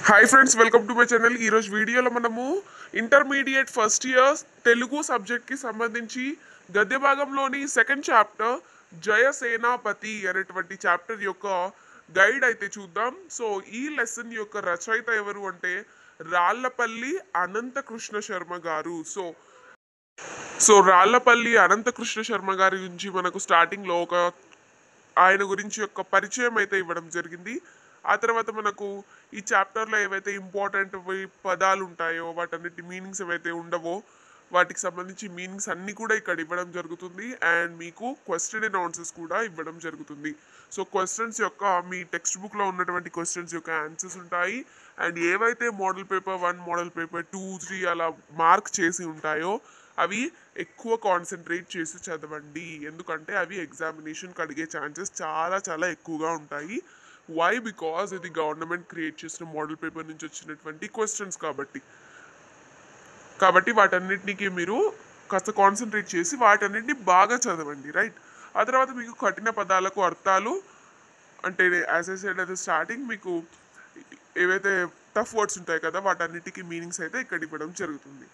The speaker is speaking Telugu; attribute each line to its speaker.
Speaker 1: Hi friends, welcome to my channel. ఈరోజు వీడియోలో మనము ఇంటర్మీడియట్ ఫస్ట్ ఇయర్ తెలుగు సబ్జెక్ట్కి సంబంధించి గద్య భాగంలోని సెకండ్ చాప్టర్ జయసేనాపతి అనేటువంటి చాప్టర్ యొక్క గైడ్ అయితే చూద్దాం. సో ఈ లెసన్ యొక్క రచయిత ఎవరు అంటే రాళ్లపల్లి అనంతకృష్ణ శర్మ గారు. సో రాళ్లపల్లి అనంతకృష్ణ శర్మ గారి గురించి మనకు స్టార్టింగ్లో ఆయన గురించి యొక్క పరిచయం అయితే ఇవ్వడం జరిగింది. ఆ తర్వాత మనకు ఈ చాప్టర్లో ఏవైతే ఇంపార్టెంట్ పదాలు ఉంటాయో వాటన్నిటి మీనింగ్స్ ఏవైతే ఉండవో వాటికి సంబంధించి మీనింగ్స్ అన్నీ కూడా ఇక్కడ ఇవ్వడం జరుగుతుంది. అండ్ మీకు క్వశ్చన్ అండ్ ఆన్సర్స్ కూడా ఇవ్వడం జరుగుతుంది. సో క్వశ్చన్స్ యొక్క మీ టెక్స్ట్ బుక్లో ఉన్నటువంటి క్వశ్చన్స్ యొక్క ఆన్సర్స్ ఉంటాయి. అండ్ ఏవైతే మోడల్ పేపర్ 1, మోడల్ పేపర్ 2, 3 అలా మార్క్ చేసి ఉంటాయో అవి ఎక్కువ కాన్సన్ట్రేట్ చేసి చదవండి. ఎందుకంటే అవి ఎగ్జామినేషన్కి అడిగే ఛాన్సెస్ చాలా చాలా ఎక్కువగా ఉంటాయి. వై? బికాజ్ ఇది గవర్నమెంట్ క్రియేట్ చేసిన మోడల్ పేపర్ నుంచి వచ్చినటువంటి క్వశ్చన్స్ కాబట్టి వాటన్నిటికి మీరు కాస్త కాన్సన్ట్రేట్ చేసి వాటన్నిటిని బాగా చదవండి, రైట్? ఆ తర్వాత మీకు కఠిన పదాలకు అర్థాలు అంటే యాజ్ ఐ సెడ్ అది స్టార్టింగ్ మీకు ఏవైతే టఫ్ వర్డ్స్ ఉంటాయి కదా వాటన్నిటికీ మీనింగ్స్ అయితే ఇక్కడ ఇవ్వడం జరుగుతుంది.